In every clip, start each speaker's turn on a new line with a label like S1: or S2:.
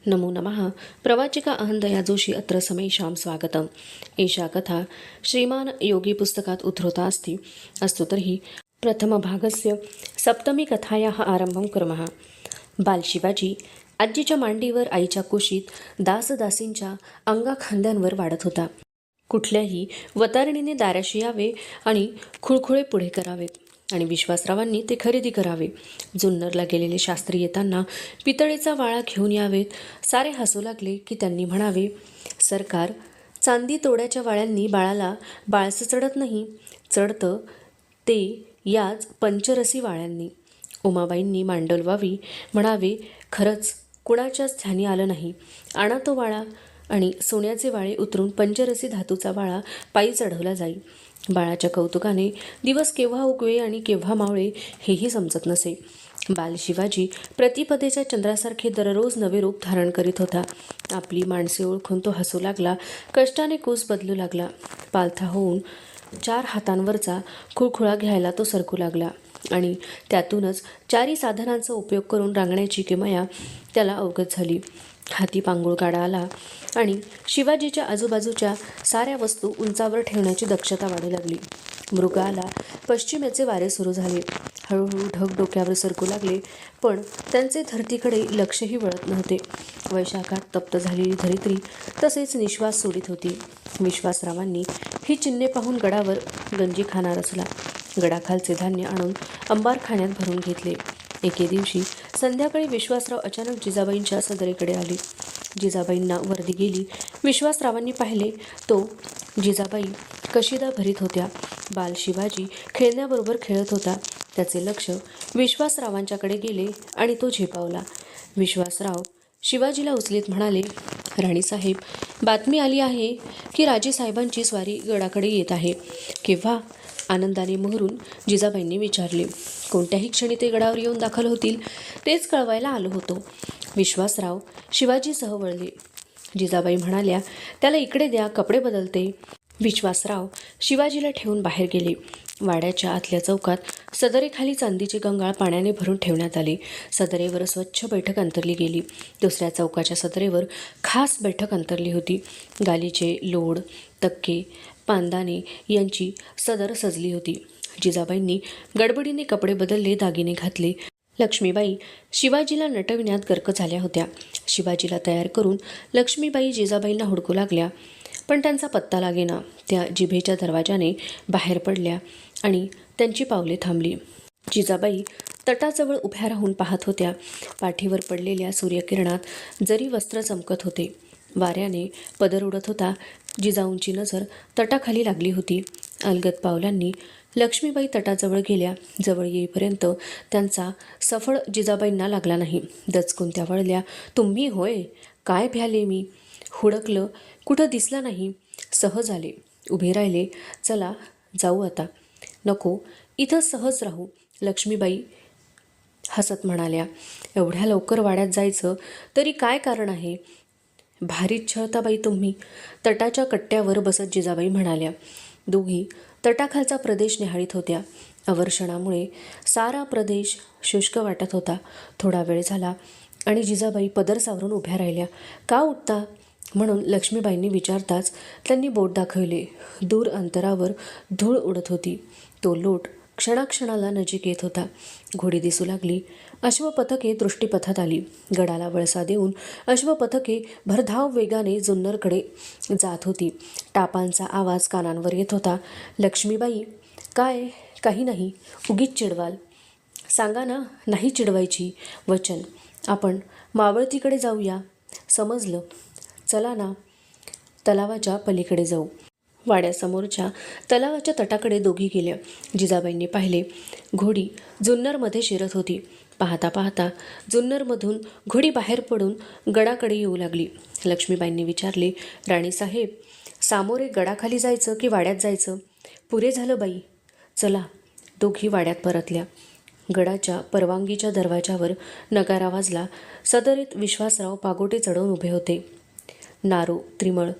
S1: नमो नमः। प्रवाचिका अहंदया जोशी अत्र समेषां स्वागतम्। एषा कथा श्रीमान् योगी पुस्तकात् उद्धृता अस्ति। अस्तु तर्हि प्रथमभागस्य सप्तमी कथायाः आरंभं कुर्मः। बालशिवाजी आजीच्या मांडीवर आईच्या कुशीत दासदासींच्या अंगाखांद्यांवर वाढत होता. कुठल्याही वतारणीने दाराशी यावे आणि खुळखुळे पुढे करावेत आणि विश्वासरावांनी ते खरेदी करावे. जुन्नरला गेलेले शास्त्री येताना पितळेचा वाळा घेऊन यावेत. सारे हसू लागले की त्यांनी म्हणावे, सरकार चांदी तोड्याच्या वाळ्यांनी बाळाला बाळसं चढत नाही, चढतं ते याच पंचरसी वाळ्यांनी. उमाबाईंनी मान डोलवावी, म्हणावे, खरंच कुणाच्याच ध्यानी आलं नाही. आणा तो वाळा आणि सोन्याचे वाळे उतरून पंचरसी धातूचा वाळा पायी चढवला जाई. बाळाच्या कौतुकाने दिवस केव्हा उगवे आणि केव्हा मावळे हेही समजत नसे. बालशिवाजी प्रतिपदेच्या चंद्रासारखे दररोज नवे रूप धारण करीत होता. आपली माणसे ओळखून तो हसू लागला. कष्टाने कूस बदलू लागला. पालथा होऊन 4 हातांवरचा खुळखुळा घ्यायला तो सरकू लागला आणि त्यातूनच 4 साधनांचा उपयोग करून रांगण्याची किमया त्याला अवगत झाली. हाती पांगुळ गाडा आला आणि शिवाजीच्या आजूबाजूच्या साऱ्या वस्तू उंचावर ठेवण्याची दक्षता वाढू लागली. मृग आला. पश्चिमेचे वारे सुरू झाले. हळूहळू ढग डोक्यावर सरकू लागले, पण त्यांचे धरतीकडे लक्षही वळत नव्हते. वैशाखात तप्त झालेली धरित्री तसेच निश्वास सोडित होती. विश्वासरावांनी ही चिन्हे पाहून गडावर गंजीखाना रचला. गडाखालचे धान्य आणून अंबारखान्यात भरून घेतले. एके दिवशी संध्याकाळी विश्वासराव अचानक जिजाबाईंच्या सदरेकडे आले. जिजाबाईंना वर्दी गेली. विश्वासरावांनी पाहिले तो जिजाबाई कशिदा भरीत होत्या. बाल शिवाजी खेळण्याबरोबर खेळत होता. त्याचे लक्ष विश्वासरावांच्याकडे गेले आणि तो झेपावला. विश्वासराव शिवाजीला उचलीत म्हणाले, राणीसाहेब, बातमी आली आहे की राजेसाहेबांची स्वारी गडाकडे येत आहे. केव्हा? आनंदाने मोहरून जिजाबाईंनी विचारले. कोणत्याही क्षणी ते गडावर येऊन दाखल होतील तेच कळवायला आलो होतो. विश्वासराव शिवाजीसह वळले. जिजाबाई म्हणाल्या, त्याला इकडे द्या, कपडे बदलते. विश्वासराव शिवाजीला ठेवून बाहेर गेले. वाड्याच्या आतल्या चौकात सदरेखाली चांदीचे गंगाळ पाण्याने भरून ठेवण्यात आले. सदरेवर स्वच्छ बैठक अंतरली गेली. दुसऱ्या चौकाच्या सदरेवर खास बैठक अंतरली होती. गालीचे लोड, तक्के, पांदाने यांची सदर सजली होती. जिजाबाईंनी गडबडीने कपडे बदलले, दागिने घातले. लक्ष्मीबाई शिवाजीला नटविण्यात गर्क झाल्या होत्या. शिवाजीला तयार करून लक्ष्मीबाई जिजाबाईंना हुडकू लागल्या, पण त्यांचा पत्ता लागेना. त्या जिभेच्या दरवाजाने बाहेर पडल्या आणि त्यांची पावले थांबली. जिजाबाई तटाजवळ उभ्या राहून पाहत होत्या. पाठीवर पडलेल्या सूर्यकिरणात जरी वस्त्र चमकत होते. वाऱ्याने पदर उडत होता. जिजाऊंची नजर तटाखाली लागली होती. अलगद पावलांनी लक्ष्मीबाई तटाजवळ गेल्या. जवळ येईपर्यंत त्यांचा सफळ जिजाबाईंना लागला नाही. दचकून त्या वळल्या. तुम्ही होय? काय भ्याले मी? हुडकलं, कुठं दिसला नाही. सहज आले, उभे राहिले. चला जाऊ आता. नको, इथं सहज राहू, लक्ष्मीबाई हसत म्हणाल्या. एवढ्या लवकर वाड्यात जायचं तरी काय कारण आहे? भारीच छळता बाई तुम्ही, तटाच्या कट्ट्यावर बसत जिजाबाई म्हणाल्या. दोघी तटाखालचा प्रदेश निहाळीत होत्या. अवर्षणामुळे सारा प्रदेश शुष्क वाटत होता. थोडा वेळ झाला आणि जिजाबाई पदर सावरून उभ्या राहिल्या. का उठता? म्हणून लक्ष्मीबाईंनी विचारताच त्यांनी बोट दाखवले. दूर अंतरावर धूळ उडत होती. तो लोट क्षणाक्षणाला नजीक येत होता. घोडी दिसू लागली. अश्वपथके दृष्टीपथात आली. गडाला वळसा देऊन अश्वपथके भरधाव वेगाने जुन्नरकडे जात होती. टापांचा आवाज कानांवर येत होता. लक्ष्मीबाई, काय? काही नाही, उगीच चिडवाल. सांगा ना, नाही चिडवायची. वचन. आपण मावळतीकडे जाऊया. समजलं. चला ना, तलावाच्या पलीकडे जाऊ. वाड्यासमोरच्या तलावाच्या तटाकडे दोघी गेल्या. जिजाबाईंनी पाहिले. घोडी जुन्नरमध्ये शिरत होती. पाहता पाहता जुन्नरमधून घोडी बाहेर पडून गडाकडे येऊ लागली. लक्ष्मीबाईंनी विचारले, राणीसाहेब, सामोरे गडाखाली जायचं की वाड्यात जायचं? पुरे झालं बाई, चला. दोघी वाड्यात परतल्या. गडाच्या परवानगीच्या दरवाजावर नगारा वाजला. सदरीत विश्वासराव पागोटे चढवून उभे होते. नारो, त्रिमळ,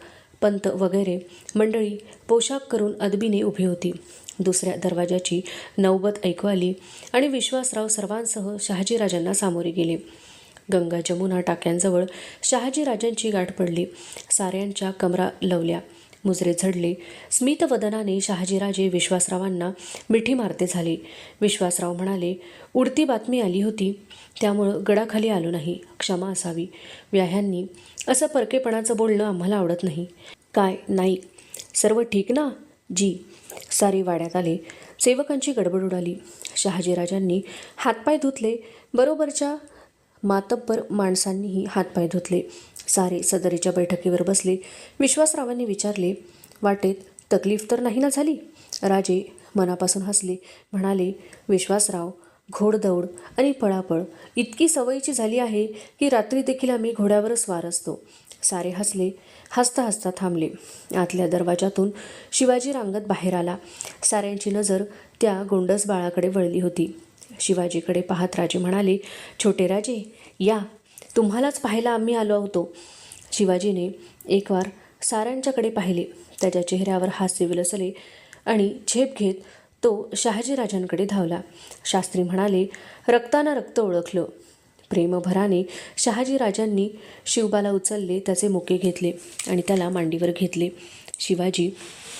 S1: पंत वगैरे मंडळी पोशाख करून अदबीने उभी होती. दुसऱ्या दरवाजाची नौबत ऐकू आली आणि विश्वासराव सर्वांसह शहाजीराजांना सामोरे गेले. गंगा जमुना टाक्यांजवळ शहाजीराजांची गाठ पडली. साऱ्यांच्या कमरा लवल्या, मुजरे झडले. स्मितवदनाने शहाजीराजे विश्वासरावांना मिठी मारते झाले. विश्वासराव म्हणाले, उडती बातमी आली होती, त्यामुळं गडाखाली आलो नाही. क्षमा असावी. व्याह्यांनी असं परकेपणाचं बोलणं आम्हाला आवडत नाही. काय नाईक, सर्व ठीक ना? जी. सारे वाड्यात आले. सेवकांची गडबड उडाली. शहाजीराजांनी हातपाय धुतले. बरोबरच्या मातब्बर माणसांनीही हातपाय धुतले. सारे सदरीच्या बैठकीवर बसले. विश्वासरावांनी विचारले, वाटेत तकलीफ तर नाही ना झाली? राजे मनापासून हसले. म्हणाले, विश्वासराव, घोडदौड आणि पळापळ इतकी सवयीची झाली आहे की रात्री देखील आम्ही घोड्यावर स्वार असतो. सारे हसले. हसता हसता थांबले. आतल्या दरवाजातून शिवाजी रांगत बाहेर आला. साऱ्यांची नजर त्या गोंडस बाळाकडे वळली होती. शिवाजीकडे पाहत राजे म्हणाले, छोटे राजे, या, तुम्हालाच पाहायला आम्ही आलो होतो. शिवाजीने एकवार साऱ्यांच्याकडे पाहिले. त्याच्या चेहऱ्यावर हास्य विलसले आणि झेप घेत तो शहाजीराजांकडे धावला. शास्त्री म्हणाले, रक्ताना रक्त ओळखलं. प्रेमभराने शहाजीराजांनी शिवबाला उचलले, त्याचे मुके घेतले आणि त्याला मांडीवर घेतले. शिवाजी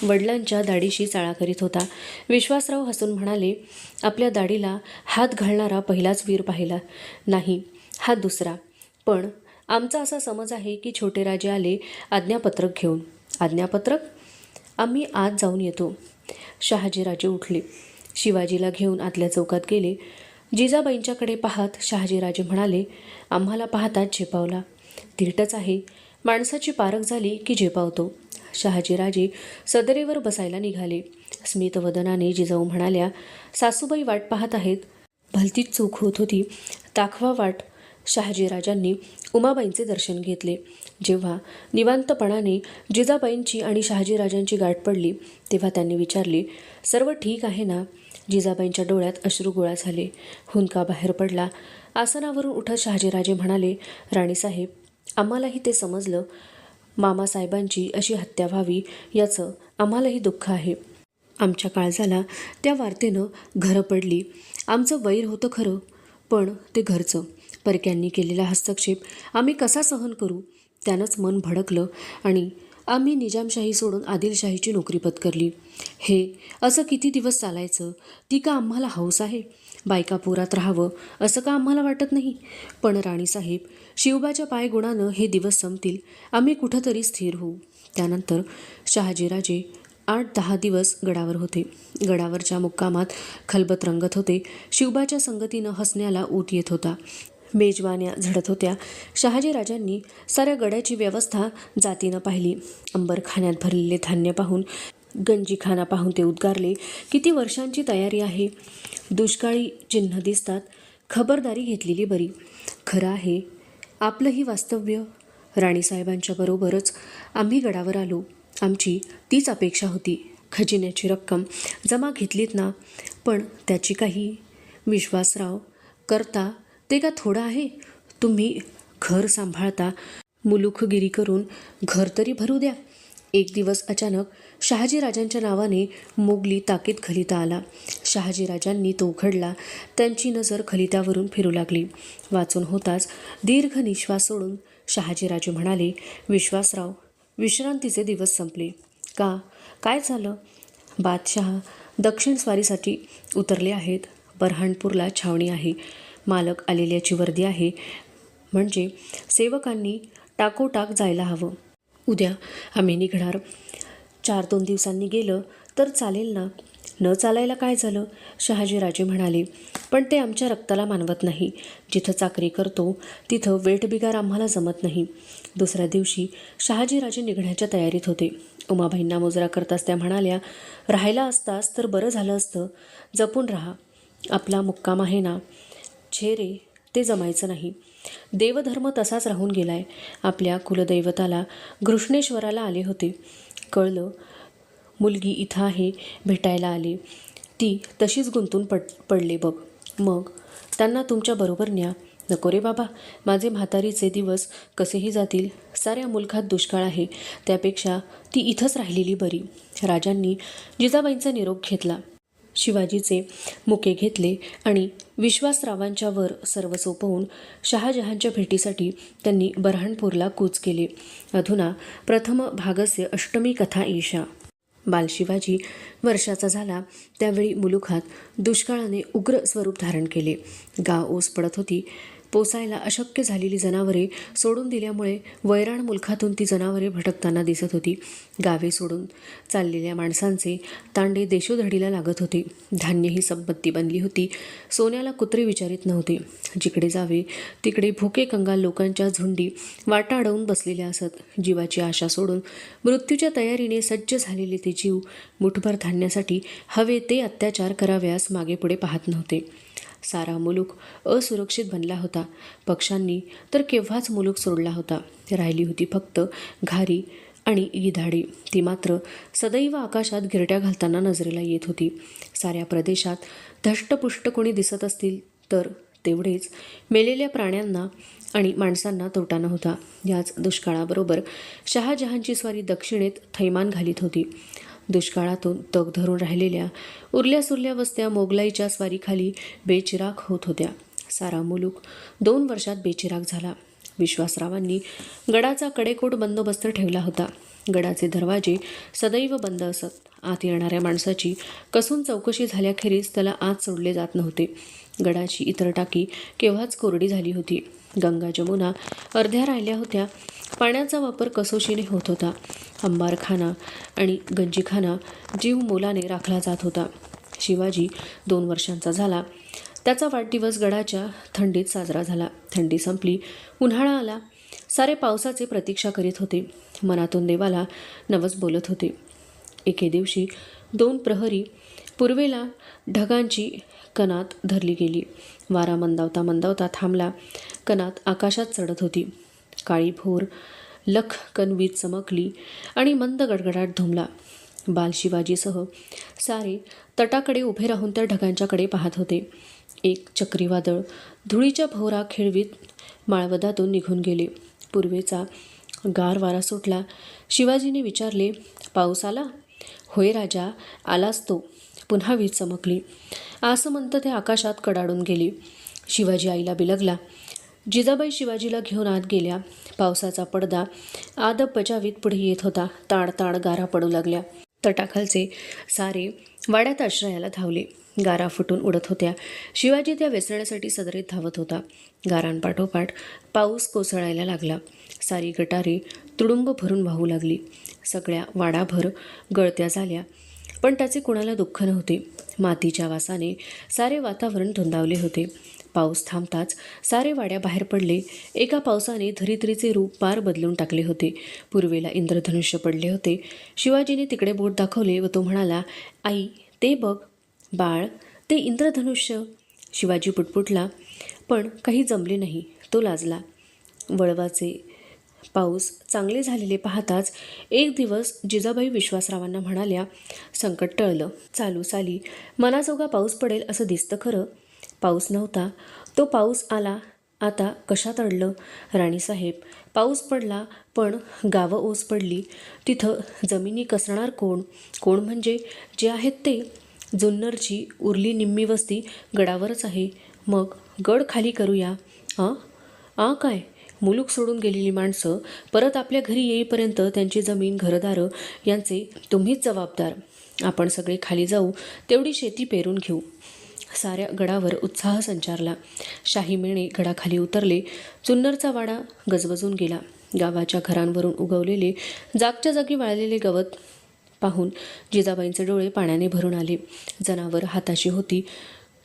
S1: वडिलांच्या दाढीशी चाळा करीत होता. विश्वासराव हसून म्हणाले, आपल्या दाढीला हात घालणारा पहिलाच वीर पाहिला नाही, हा दुसरा. पण आमचा असा समज आहे की छोटे राजे आले आज्ञापत्रक घेऊन. आज्ञापत्रक? आम्ही आत जाऊन येतो. शहाजीराजे उठले. शिवाजीला घेऊन आतल्या चौकात गेले. जिजाबाईंच्याकडे पाहत शहाजीराजे म्हणाले, आम्हाला पाहताच झेपावला. धीटच आहे, माणसाची पारख झाली की झेपावतो. शहाजीराजे सदरेवर बसायला निघाले. स्मितवदनाने जिजाऊ म्हणाल्या, सासूबाई वाट पाहत आहेत. भलतीच चूक होत होती. दाखवा वाट. शहाजीराजांनी उमाबाईंचे दर्शन घेतले. जेव्हा निवांतपणाने जिजाबाईंची आणि शहाजीराजांची गाठ पडली तेव्हा त्यांनी विचारले, सर्व ठीक आहे ना? जिजाबाईंच्या डोळ्यात अश्रू गोळा झाले. हुंदका बाहेर पडला. आसनावरून उठत शहाजीराजे म्हणाले, राणीसाहेब, आम्हालाही ते समजलं. मामासाहेबांची अशी हत्या व्हावी याचं आम्हालाही दुःख आहे. आमच्या काळजाला त्या वार्तेनं घरं पडली. आमचं वैर होतं खरं, पण ते घरचं. परक्यांनी केलेला हस्तक्षेप आम्ही कसा सहन करू? त्यानंच मन भडकलं आणि आम्ही निजामशाही सोडून आदिलशाहीची नोकरी पत्करली. हे असं किती दिवस चालायचं? ती का आम्हाला हौस आहे? बायकापुरात राहावं असं का आम्हाला वाटत नाही? पण राणीसाहेब, शिवबाच्या पायगुणानं हे दिवस संपतील. आम्ही कुठंतरी स्थिर होऊ. त्यानंतर शहाजीराजे 8-10 दिवस गडावर होते. गडावरच्या मुक्कामात खलबत रंगत होते. शिवबाच्या संगतीनं हसण्याला ऊत येत होता. मेजवान्या झडत होत्या. शहाजीराजांनी साऱ्या गड्याची व्यवस्था जातीनं पाहिली. अंबरखान्यात भरलेले धान्य पाहून, गंजीखाना पाहून ते उद्गारले, किती वर्षांची तयारी आहे. दुष्काळी चिन्ह दिसतात. खबरदारी घेतलेली बरी. खरं आहे आपलंही वास्तव्य. राणीसाहेबांच्या बरोबरच आम्ही गडावर आलो. आमची तीच अपेक्षा होती. खजिन्याची रक्कम जमा घेतलीत ना? पण त्याची काही? विश्वासराव, करता ते का थोडं आहे? तुम्ही घर सांभाळता. मुलुखगिरी करून घर तरी भरू द्या. एक दिवस अचानक शहाजीराजांच्या नावाने मोगली ताकीद खलिता आला. शहाजीराजांनी तो उघडला. त्यांची नजर खलित्यावरून फिरू लागली. वाचून होताच दीर्घ निश्वास सोडून शहाजीराजे म्हणाले, विश्वासराव, विश्रांतीचे दिवस संपले. का? काय झालं? बादशहा दक्षिण स्वारीसाठी उतरले आहेत. बऱ्हाणपूरला छावणी आहे. मालक आलेल्याची वर्दी आहे. म्हणजे सेवकांनी टाकोटाक जायला हवं. उद्या आम्ही निघणार. 4-2 दिवसांनी गेलं तर चालेल ना? न चालायला काय झालं? शहाजीराजे म्हणाले, पण ते आमच्या रक्ताला मानवत नाही. जिथं चाकरी करतो तिथं वेठबिगार आम्हाला जमत नाही. दुसऱ्या दिवशी शहाजीराजे निघण्याच्या तयारीत होते. उमाबाईंना मुजरा करताच त्या म्हणाल्या, राहायला असतास तर बरं झालं असतं. जपून राहा. आपला मुक्काम आहे ना? छे रे, ते जमायचं नाही. देवधर्म तसाच राहून गेलाय. आपल्या कुलदैवताला घृष्णेश्वराला आले होते. कळलं, मुलगी इथं आहे, भेटायला आले. ती तशीच गुंतून पडले बघ. मग त्यांना तुमच्या बरोबर न्या. नको रे बाबा, माझे म्हातारीचे दिवस कसेही जातील. साऱ्या मुलखात दुष्काळ आहे. त्यापेक्षा ती इथंच राहिलेली बरी. राजांनी जिजाबाईंचा निरोप घेतला. शिवाजीचे मुके घेतले आणि विश्वासरावांच्या वर सर्व सोपवून शहाजहानच्या भेटीसाठी त्यांनी बऱ्हाणपूरला कूच केले. अधुना प्रथम भागस्य अष्टमी कथा ईशा. बालशिवाजी वर्षाचा झाला त्यावेळी मुलुखात दुष्काळाने उग्र स्वरूप धारण केले. गाव ओस पडत होती. पोसायला अशक्य झालेली जनावरे सोडून दिल्यामुळे वैराण मुलखातून ती जनावरे भटकताना दिसत होती. गावे सोडून चाललेल्या माणसांचे तांडे देशोधडीला लागत होते. धान्य ही संपत्ती बनली होती. सोन्याला कुत्रे विचारित नव्हते. जिकडे जावे तिकडे भुके कंगाल लोकांच्या झुंडी वाटा अडवून बसलेल्या असत. जीवाची आशा सोडून मृत्यूच्या तयारीने सज्ज झालेले ते जीव मुठभर धान्यासाठी हवे ते अत्याचार कराव्यास मागे पुढे पाहत नव्हते. सारा मुलूक असुरक्षित बनला होता. पक्ष्यांनी तर केव्हाच मुलूक सोडला होता. राहिली होती फक्त घारी आणि गिधाडी. ती मात्र सदैव आकाशात गिरट्या घालताना नजरेला येत होती. साऱ्या प्रदेशात धष्टपुष्ट कोणी दिसत असतील तर तेवढेच मेलेल्या प्राण्यांना आणि माणसांना तोटा नव्हता. याच दुष्काळाबरोबर शहाजहानची स्वारी दक्षिणेत थैमान घालीत होती. दुष्काळातून तग धरून राहिलेल्या उरल्यासुरल्या वस्त्या मोगलाईच्या स्वारीखाली बेचिराग होत होत्या. सारा मुलूक 2 वर्षात बेचिराग झाला. विश्वासरावांनी गडाचा कडेकोट बंदोबस्त ठेवला होता. गडाचे दरवाजे सदैव बंद असत. आत येणाऱ्या माणसाची कसून चौकशी झाल्याखेरीज त्याला आत सोडले जात नव्हते. गडाची इतर टाकी केव्हाच कोरडी झाली होती. गंगा जमुना अर्ध्या राहिल्या होत्या. पाण्याचा वापर कसोशीने होत होता. अंबारखाना आणि गंजीखाना जीव मोलाने राखला जात होता. शिवाजी 2 वर्षांचा झाला. त्याचा वाढदिवस गडाच्या थंडीत साजरा झाला. थंडी संपली. उन्हाळा आला. सारे पावसाचे प्रतीक्षा करीत होते. मनातून देवाला नवस बोलत होते. एके दिवशी 2 प्रहरी पूर्वेला ढगांची कनात धरली गेली. वारा मंदावता मंदावता थांबला. कनात आकाशात चढत होती. काळी भोर लख कणवीत चमकली आणि मंद गडगडाट धुमला. बालशिवाजीसह सारे तटाकडे उभे राहून त्या ढगांच्याकडे पाहत होते. एक चक्रीवादळ धुळीच्या भोवरा खेळवीत माळवदातून निघून गेले. पूर्वेचा गार वारा सुटला. शिवाजीने विचारले, पाऊस आला? होय राजा, आलाच तो. पुन्हा वीज चमकली. आसमंत ते आकाशात कडाडून गेली. शिवाजी आईला बिलगला. जिजाबाई शिवाजीला घेऊन आत गेल्या. पावसाचा पडदा आदब बजावीत पुढे येत होता. ताड ताड गारा पडू लागल्या. तटाखालचे सारे वाड्यात आश्रयाला धावले. गारा फुटून उडत होत्या. शिवाजी त्या वेचण्यासाठी सदरीत धावत होता. गारांपाठोपाठ पाऊस कोसळायला लागला. सारी गटारे तुडुंब भरून वाहू लागली. सगळ्या वाडाभर गळत्या झाल्या. पण त्याचे कुणाला दुःख नव्हते. मातीच्या वासाने सारे वातावरण धुंदावले होते. पाऊस थांबताच सारे वाड्या बाहेर पडले. एका पावसाने धरित्रीचे रूप पार बदलून टाकले होते. पूर्वेला इंद्रधनुष्य पडले होते. शिवाजीने तिकडे बोट दाखवले व तो म्हणाला, आई ते बघ. बाळ, ते इंद्रधनुष्य. शिवाजी पुटपुटला, पण काही जमले नाही. तो लाजला. वळवाचे पाऊस चांगले झालेले पाहताच एक दिवस जिजाबाई विश्वासरावांना म्हणाल्या, संकट टळलं. चालू साली मनाजोगा पाऊस पडेल असं दिसतं खरं. पाऊस नव्हता, तो पाऊस आला. आता कशात अडलं? राणीसाहेब, पाऊस पडला पण गावं ओस पडली. तिथं जमिनी कसणार कोण? कोण म्हणजे जे आहेत ते. जुन्नरची उरली निम्मी वस्ती गडावरच आहे. मग गड खाली करूया. काय? मुलूक सोडून गेलेली माणसं परत आपल्या घरी येईपर्यंत त्यांची जमीन घरदारं यांचे तुम्हीच जबाबदार. आपण सगळे खाली जाऊ, तेवढी शेती पेरून घेऊ. साऱ्या गडावर उत्साह संचारला. शाही मेणे गडाखाली उतरले. जुन्नरचा वाडा गजबजून गेला. गावाच्या घरांवरून उगवलेले जागच्या जागी वाळलेले गवत पाहून जिजाबाईंचे डोळे पाण्याने भरून आले. जनावर हाताशी होती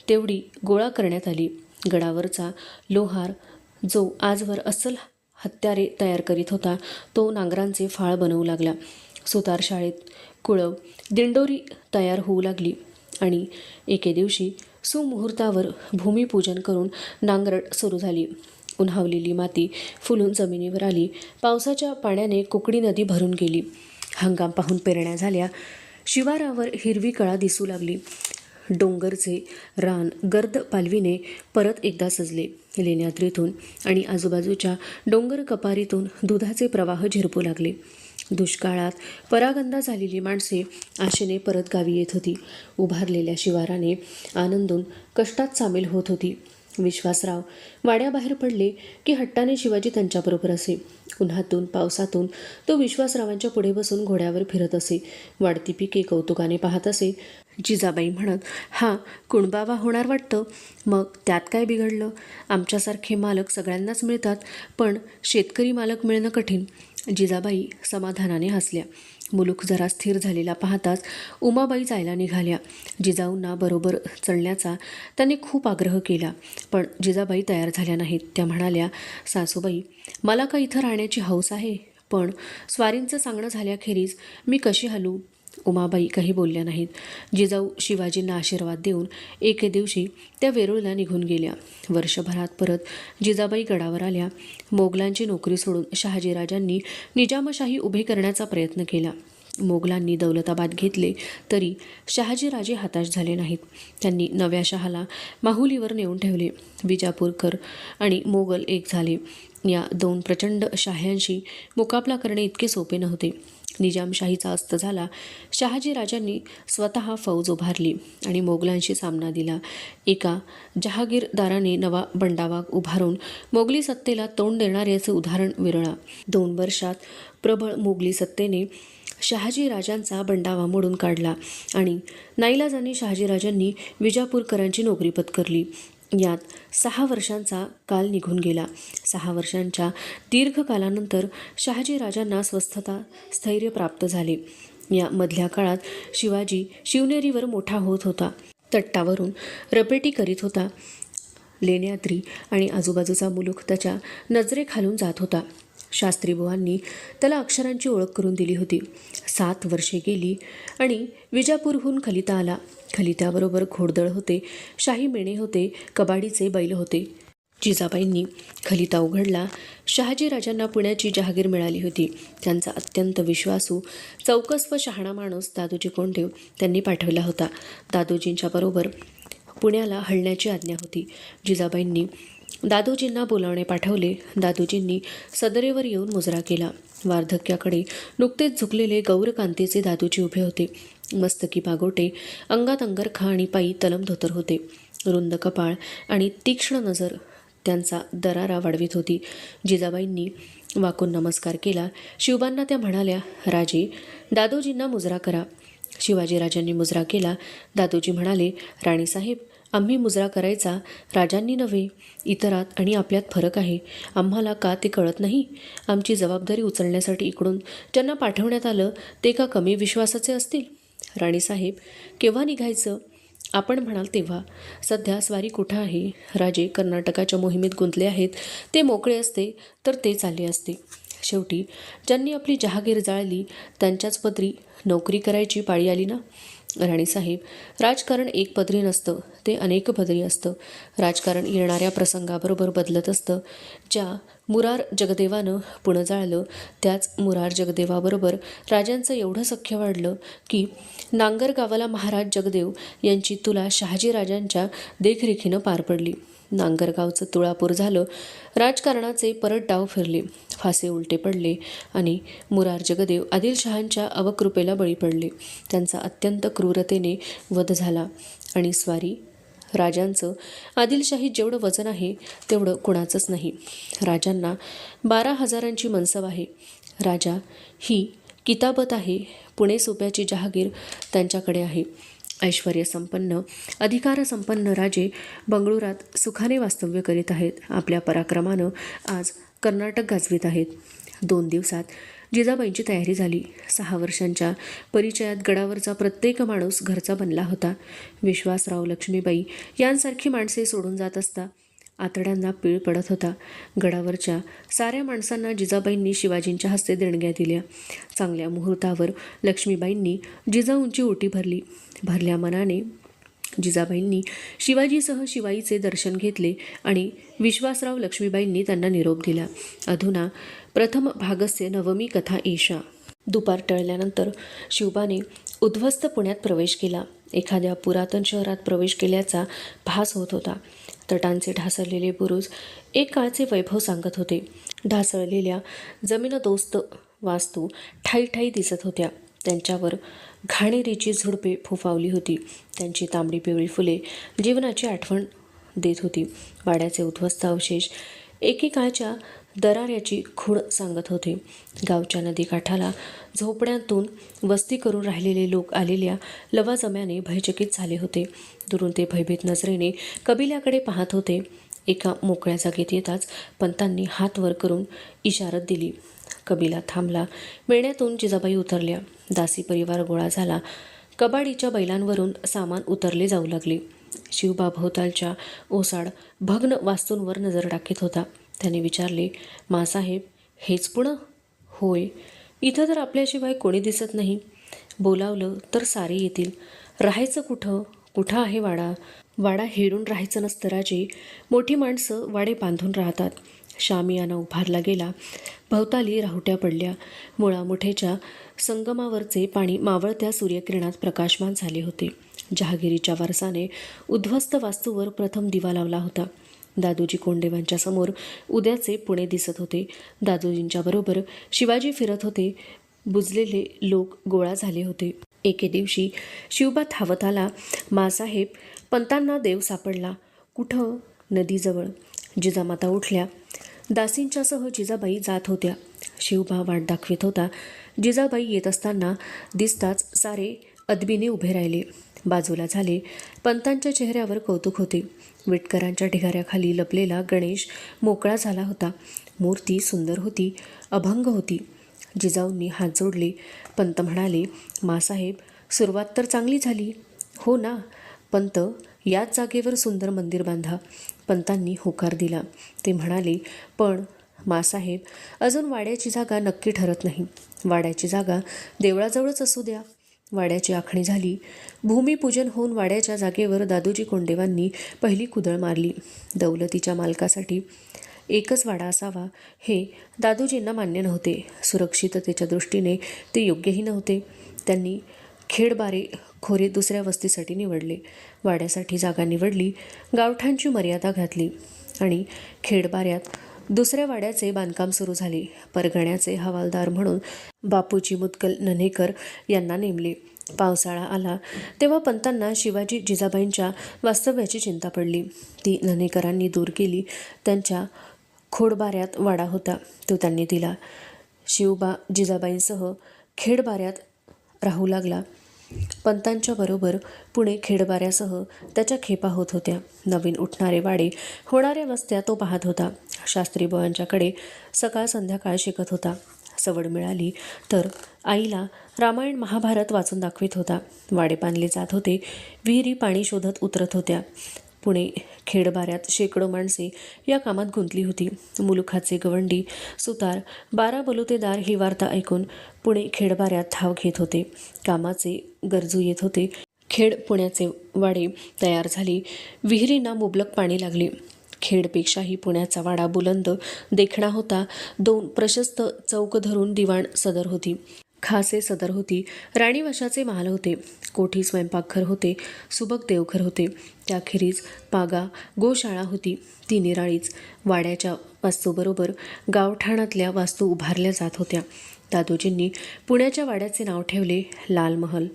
S1: तेवढी गोळा करण्यात आली. गडावरचा लोहार जो आजवर अस्सल हत्यारे तयार करीत होता तो नांगरांचे फाळ बनवू लागला. सुतार शाळेत कुळव दिंडोरी तयार होऊ लागली आणि एके दिवशी सुमुहूर्तावर भूमिपूजन करून नांगरट सुरू झाली. उन्हावलेली माती फुलून जमिनीवर आली. पावसाच्या पाण्याने कुकडी नदी भरून गेली. हंगाम पाहून पेरण्या झाल्या. शिवारावर हिरवी कळा दिसू लागली. डोंगरचे रान गर्द पालवीने परत एकदा सजले. लेण्याद्रीतून आणि आजूबाजूच्या डोंगर कपारीतून दुधाचे प्रवाह झिरपू लागले. दुष्काळात परागंदा झालेली माणसे आशेने परत गावी येत होती. उभारलेल्या शिवाराने आनंदून कष्टात सामील होत होती. विश्वासराव वाड्याबाहेर पडले की हट्टाने शिवाजी त्यांच्याबरोबर असे. उन्हातून पावसातून तो विश्वासरावांच्या पुढे बसून घोड्यावर फिरत असे. वाढती पिके कौतुकाने पाहत असे. जिजाबाई म्हणत, हा कुणबावा होणार वाटतं. मग त्यात काय बिघडलं? आमच्यासारखे मालक सगळ्यांनाच मिळतात, पण शेतकरी मालक मिळणं कठीण. जिजाबाई समाधानाने हसल्या. मुलूक जरा स्थिर झालेला पाहताच उमाबाई जायला निघाल्या. जिजाऊंना बरोबर चलण्याचा त्यांनी खूप आग्रह केला, पण जिजाबाई तयार झाल्या नाहीत. त्या म्हणाल्या, सासूबाई, मला का इथं राहण्याची हौस आहे, पण स्वारींचं सांगणं झाल्याखेरीज मी कशी हलू? उमाबाई काही बोलल्या नाहीत. जिजाऊ शिवाजींना आशीर्वाद देऊन एके दिवशी त्या वेरूळला निघून गेल्या. वर्षभरात परत जिजाबाई गडावर आल्या. मोगलांची नोकरी सोडून शहाजीराजांनी निजामशाही उभे करण्याचा प्रयत्न केला. मोगलांनी दौलताबाद घेतले तरी शहाजीराजे हताश झाले नाहीत. त्यांनी नव्या शहाला माहुलीवर नेऊन ठेवले. विजापूरकर आणि मोगल एक झाले. या दोन प्रचंड शाह्यांशी मुकाबला करणे इतके सोपे नव्हते. निजामशाहीचा अस्त झाला. शहाजीराजांनी स्वतः फौज उभारली आणि मोगलांशी सामना दिला. एका जहागीरदाराने नवा बंडावा उभारून मोगली सत्तेला तोंड देणाऱ्याचे उदाहरण विरळा. 2 वर्षात प्रबळ मोगली सत्तेने शहाजीराजांचा बंडावा मोडून काढला आणि नाईलाजाने शहाजीराजांनी विजापूरकरांची नोकरी पत्करली. यात 6 वर्षांचा काल निघून गेला. 6 वर्षांच्या दीर्घ कालानंतर शहाजीराजांना स्वस्थता स्थैर्य प्राप्त झाले. या मधल्या काळात शिवाजी शिवनेरीवर मोठा होत होता. तट्टावरून रपेटी करीत होता. लेण्याद्री आणि आजूबाजूचा मुलूक त्याच्या नजरेखालून जात होता. शास्त्रीबुवांनी त्याला अक्षरांची ओळख करून दिली होती. 7 वर्षे गेली आणि विजापूरहून खलिता आला. खलित्याबरोबर घोडदळ होते, शाही मेणे होते, कबाडीचे बैल होते. जिजाबाईंनी खलिता उघडला. शहाजीराजांना पुण्याची जहागीर मिळाली होती. त्यांचा अत्यंत विश्वासू, चौकस व शहाणा माणूस दादोजी कोंडदेव त्यांनी पाठवला होता. दादोजींच्या बरोबर पुण्याला हलण्याची आज्ञा होती. जिजाबाईंनी दादोजींना बोलावणे पाठवले. दादोजींनी सदरेवर येऊन मुजरा केला. वार्धक्याकडे नुकतेच झुकलेले गौरकांतीचे दादोजी उभे होते. मस्तकी पागोटे, अंगात अंगरखा आणि पायी तलम धोतर होते. रुंद कपाळ आणि तीक्ष्ण नजर त्यांचा दरारा वाढवित होती. जिजाबाईंनी वाकून नमस्कार केला. शिवबांना त्या म्हणाल्या, राजे, दादोजींना मुजरा करा. शिवाजीराजांनी मुजरा केला. दादोजी म्हणाले, राणीसाहेब, आम्ही मुजरा करायचा, राजांनी नव्हे. इतरात आणि आपल्यात फरक आहे. आम्हाला का ते कळत नाही? आमची जबाबदारी उचलण्यासाठी इकडून ज्यांना पाठवण्यात आलं ते का कमी विश्वासाचे असतील? राणीसाहेब, केव्हा निघायचं? आपण म्हणाल तेव्हा. सध्या स्वारी कुठं आहे? राजे कर्नाटकाच्या मोहिमेत गुंतले आहेत. ते मोकळे असते तर ते चालले असते. शेवटी ज्यांनी आपली जहागीर जाळली त्यांच्याच पदरी नोकरी करायची पाळी आली ना? राणीसाहेब, राजकारण एक पदरी नसतं, ते अनेक पदरी असतं. राजकारण येणाऱ्या प्रसंगाबरोबर बदलत असतं. ज्या मुरार जगदेवानं पुणं जाळलं त्याच मुरार जगदेवाबरोबर राजांचं एवढं सख्य वाढलं की नांगरगावाला महाराज जगदेव यांची तुला शहाजीराजांच्या देखरेखीनं पार पडली. नांगरगावचं तुळापूर झालं. राजकारणाचे परत डाव फिरले. फासे उलटे पडले आणि मुरार जगदेव आदिलशहांच्या अवकृपेला बळी पडले. त्यांचा अत्यंत क्रूरतेने वध झाला आणि स्वारी राजांचं आदिलशाहीत जेवढं वजन आहे तेवढं कुणाचंच नाही. राजांना 12,000ची मनसब आहे. राजा ही किताबत आहे. पुणे सोप्याची जहागीर त्यांच्याकडे आहे. ऐश्वर्यसंपन्न, अधिकारसंपन्न राजे बंगळुरात सुखाने वास्तव्य करीत आहेत. आपल्या पराक्रमानं आज कर्नाटक गाजवीत आहेत. 2 दिवसात जिजाबाईंची तयारी झाली. 6 वर्षांच्या परिचयात गडावरचा प्रत्येक माणूस घरचा बनला होता. विश्वासराव, लक्ष्मीबाई यांसारखी माणसे सोडून जात असता आतड्यांना पीळ पडत होता. गडावरच्या साऱ्या माणसांना जिजाबाईंनी शिवाजींच्या हस्ते देणग्या दिल्या. चांगल्या मुहूर्तावर लक्ष्मीबाईंनी जिजाऊंची ओटी भरली. भरल्या मनाने जिजाबाईंनी शिवाजीसह शिवाईचे दर्शन घेतले आणि विश्वासराव लक्ष्मीबाईंनी त्यांना निरोप दिला. अधुना प्रथम भागस्य नवमी कथा एषा. दुपार टळल्यानंतर शिवबाने उद्ध्वस्त पुण्यात प्रवेश केला. एखाद्या पुरातन शहरात प्रवेश केल्याचा भास होत होता. तटांचे ढासळलेले बुरुज एक काळचे वैभव सांगत होते. ढासळलेल्या जमीनदोस्त वास्तू ठाई ठाई दिसत होत्या. त्यांच्यावर घाणेरीची झुडपे फुफावली होती. त्यांची तांबडी पिवळी फुले जीवनाची आठवण देत होती. वाड्याचे उद्ध्वस्त अवशेष एकेकाळच्या दराऱ्याची खूण सांगत होते. गावच्या नदीकाठाला झोपड्यांतून वस्ती करून राहिलेले लोक आलेल्या लवाजम्याने भयचकित झाले होते. दुरून ते भयभीत नजरेने कबिल्याकडे पाहत होते. एका मोकळ्या जागेत येताच पंतांनी हात वर करून इशारत दिली. कबिला थांबला. मेळण्यातून जिजाबाई उतरल्या. दासी परिवार गोळा झाला. कबाडीच्या बैलांवरून सामान उतरले जाऊ लागले. शिवबा भोवतालच्या ओसाड भग्न वास्तूंवर नजर टाकीत होता. त्याने विचारले, मासाहेब, हेच पुणं? होय. इथं तर आपल्याशिवाय कोणी दिसत नाही. बोलावलं तर सारे येतील. राहायचं कुठं? कुठं आहे वाडा? वाडा हेरून राहायचं नसतं राजे. मोठी माणसं वाडे बांधून राहतात. शामियाना उभारला गेला. भवताली राहुट्या पडल्या. मुळामुठेच्या संगमावरचे पाणी मावळत्या सूर्यकिरणात प्रकाशमान झाले होते. जहागिरीच्या वारसाने उद्ध्वस्त वास्तूवर प्रथम दिवा लावला होता. दादोजी कोंडेवांच्या समोर उद्याचे पुणे दिसत होते. दादोजींच्या बरोबर शिवाजी फिरत होते. बुजलेले लोक गोळा झाले होते. एके दिवशी शिवबा धावत आला. मासाहेब, पंतांना देव सापडला. कुठं? नदीजवळ. जिजामाता उठल्या. दासींच्यासह जिजाबाई जात होत्या. शिवबा वाट दाखवित होता. जिजाबाई येत असताना दिसताच सारे अदबीने उभे राहिले. बाजूला झाले. पंतांच्या चेहऱ्यावर कौतुक होते. विटकरांच्या ढिगाऱ्याखाली लपलेला गणेश मोकळा झाला होता. मूर्ती सुंदर होती, अभंग होती. जिजाऊंनी हात जोडले. पंत म्हणाले, मासाहेब, सुरुवात तर चांगली झाली. हो ना. पंत, याच जागेवर सुंदर मंदिर बांधा. पंतांनी होकार दिला. ते म्हणाले, पण मासाहेब, अजून वाड्याची जागा नक्की ठरत नाही. वाड्याची जागा देवळाजवळच असू द्या. वाड्याची आखणी झाली. भूमिपूजन होऊन वाड्याच्या जागेवर दादोजी कोंडेवांनी पहिली कुदळ मारली. दौलतीच्या मालकासाठी एकच वाडा असावा हे दादोजींना मान्य नव्हते. सुरक्षिततेच्या दृष्टीने ते योग्यही नव्हते. त्यांनी खेडबारे खोरे दुसऱ्या वस्तीसाठी निवडले. वाड्यासाठी जागा निवडली. गावठांची मर्यादा घातली आणि खेडबाऱ्यात दुसऱ्या वाड्याचे बांधकाम सुरू झाले. परगण्याचे हवालदार म्हणून बापूजी मुदगल नन्हेकर यांना नेमले. पावसाळा आला तेव्हा पंतांना शिवाजी जिजाबाईंच्या वास्तव्याची चिंता पडली. ती नन्हेकरांनी दूर केली. त्यांच्या खोडबाऱ्यात वाडा होता, तो त्यांनी दिला. शिवबा जिजाबाईंसह खेडबाऱ्यात राहू लागला. पंतांच्या बरोबर पुणे खेडबाऱ्यासह त्याच्या खेपा होत होत्या. नवीन उठणारे वाडे, होणाऱ्या वस्त्या तो पाहत होता. शास्त्रीबुवांच्याकडे सकाळ संध्याकाळ शिकत होता. सवड मिळाली तर आईला रामायण महाभारत वाचून दाखवित होता. वाडे बांधले जात होते. विहिरी पाणी शोधत उतरत होत्या. पुणे खेडबाऱ्यात शेकडो माणसे या कामात गुंतली होती. मुलुखाचे गवंडी, सुतार, 12 बलुतेदार ही वार्ता ऐकून पुणे खेडबाऱ्यात धाव घेत होते. कामाचे गरजू येत होते. खेड पुण्याचे वाडे तयार झाले. विहिरींना मुबलक पाणी लागले. खेडपेक्षाही पुण्याचा वाडा बुलंद, देखणा होता. 2 प्रशस्त चौक धरून दिवाण सदर होती. खासे सदर होती. राणीवशाचे महाल होते. कोठी स्वयंपाकघर होते. सुबक देवघर होते. त्याखेरीज पागा, गोशाळा होती. ती निराळीच. वाड्याच्या वास्तूबरोबर गावठाणातल्या वास्तू उभारल्या जात होत्या. दादोजींनी पुण्याच्या वाड्याचे नाव ठेवले लाल महल.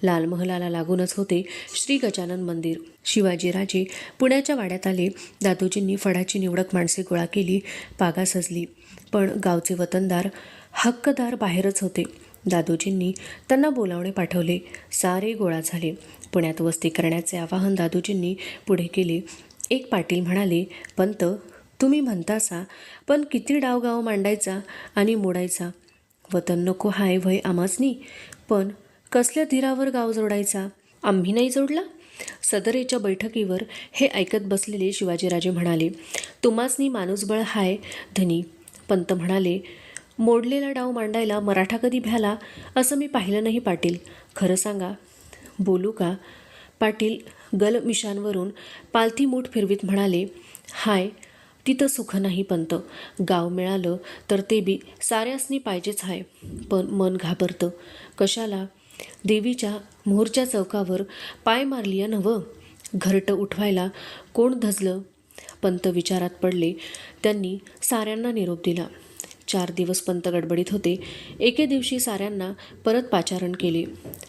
S1: लाल महलाला लागूनच होते श्री गजानन मंदिर. शिवाजीराजे पुण्याच्या वाड्यात आले. दादोजींनी फडाची निवडक माणसे गोळा केली. पागा सजली. पण गावचे वतनदार, हक्कदार बाहेरच होते. दादोजींनी त्यांना बोलावणे पाठवले. सारे गोळा झाले. पुण्यात वस्ती करण्याचे आवाहन दादोजींनी पुढे केले. एक पाटील म्हणाले, पंत, तुम्ही म्हणतासा, पण किती डावगाव मांडायचा आणि मोडायचा? वतन नको हाय वय आमासनी, पण कसल्या धीरावर गाव जोडायचा? आम्ही नाही जोडला? सदरेच्या बैठकीवर हे ऐकत बसलेले शिवाजीराजे म्हणाले, तुम्हासनी माणूसबळ हाय धनी. पंत म्हणाले, मोडलेला डाव मांडायला मराठा कधी भ्याला असं मी पाहिलं नाही पाटील. खरं सांगा. बोलू का? पाटील गलमिशांवरून पालथी मूठ फिरवीत म्हणाले, हाय, तिथं सुख नाही पंत. गाव मिळालं तर ते बी साऱ्यासनी पाहिजेच हाय. पण मन घाबरतं. कशाला? देवीच्या मोहरच्या चौकावर पाय मारली नव्हं. घरटं उठवायला कोण धजलं? पंत विचारात पडले. त्यांनी साऱ्यांना निरोप दिला. 4 दिवस पंत गडबडीत होते. एके दिवशी साऱ्यांना परत पाचारण केले.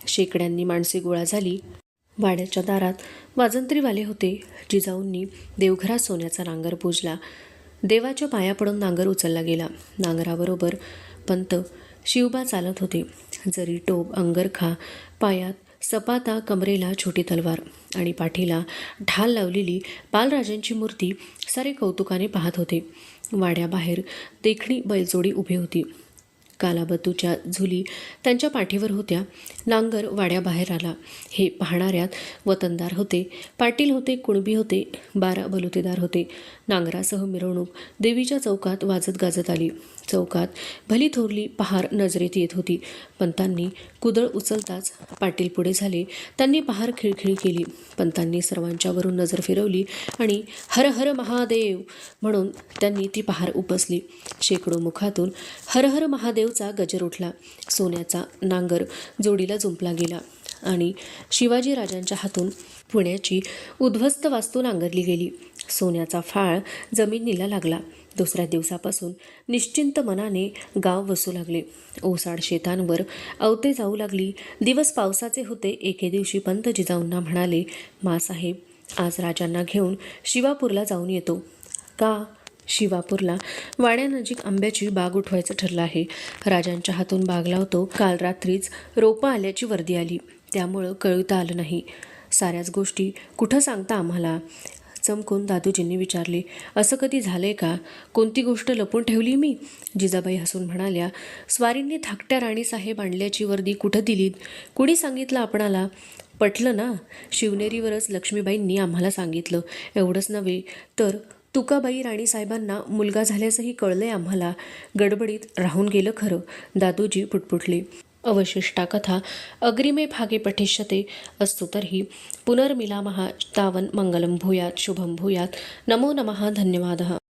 S1: शेकड्यांनी माणसे गोळा झाली. वाड्याच्या दारात वाजंत्रीवाले होते. जिजाऊंनी देवघरात सोन्याचा नांगर पूजला. देवाच्या पाया पडून नांगर उचलला गेला. नांगराबरोबर पंत शिवबा चालत होते. जरी टोप, अंगरखा, पायात सपाता, कमरेला छोटी तलवार आणि पाठीला ढाल लावलेली बालराजांची मूर्ती सारे कौतुकाने पाहत होते. वाड्याबाहेर देखणी बैलजोडी उभी होती. कालाबतूच्या झुली त्यांच्या पाठीवर होत्या. नांगर वाड्याबाहेर आला. हे पाहणाऱ्यात वतनदार होते, पाटील होते, कुणबी होते, 12 बलुतेदार होते. नांगरासह मिरवणूक देवीच्या चौकात वाजत गाजत आली. चौकात भली थोरली पहार नजरेत येत होती. पंतांनी कुदळ उचलताच पाटील पुढे झाले. त्यांनी पहार खिळखिळी केली. पंतांनी सर्वांच्यावरून नजर फिरवली आणि हर हर महादेव म्हणून त्यांनी ती पहार उपसली. शेकडो मुखातून हर हर महादेवचा गजर उठला. सोन्याचा नांगर जोडीला जुंपला गेला आणि शिवाजी राजांच्या हातून पुण्याची उद्ध्वस्त वास्तू नांगरली गेली. सोन्याचा फाळ जमिनीला लागला. दुसऱ्या दिवसापासून निश्चिंत मनाने गाव वसू लागले. ओसाड शेतांवर अवते जाऊ लागली. दिवस पावसाचे होते. एके दिवशी पंत जिजाऊंना म्हणाले, मासाहेब, आज राजांना घेऊन शिवापूरला जाऊन येतो. का? शिवापूरला वाड्यानजीक आंब्याची बाग उठवायचं ठरलं आहे. राजांच्या हातून बाग लावतो. काल रात्रीच रोपं आल्याची वर्दी आली. त्यामुळं कळवता आलं नाही. साऱ्याच गोष्टी कुठं सांगता आम्हाला? चमकून दादूजींनी विचारले. असं कधी झालंय का? कोणती गोष्ट लपून ठेवली मी? जिजाबाई हसून म्हणाल्या, स्वारींनी धाकट्या राणीसाहेब आणल्याची वर्दी कुठं दिलीत? कुणी सांगितलं आपणाला? पटलं ना? शिवनेरीवरच लक्ष्मीबाईंनी आम्हाला सांगितलं. एवढंच नव्हे तर तुकाबाई राणीसाहेबांना मुलगा झाल्याचंही कळलंय आम्हाला. गडबडीत राहून गेलं खरं. दादूजी पुटपुटले. अवशिष्टा कथा अग्रिमे भागे पठिष्यते. अस्तु तर्हि पुनर्मिलामः. तावन् मंगलं भूयात्, शुभं भूयात्. नमो नमः. धन्यवादः.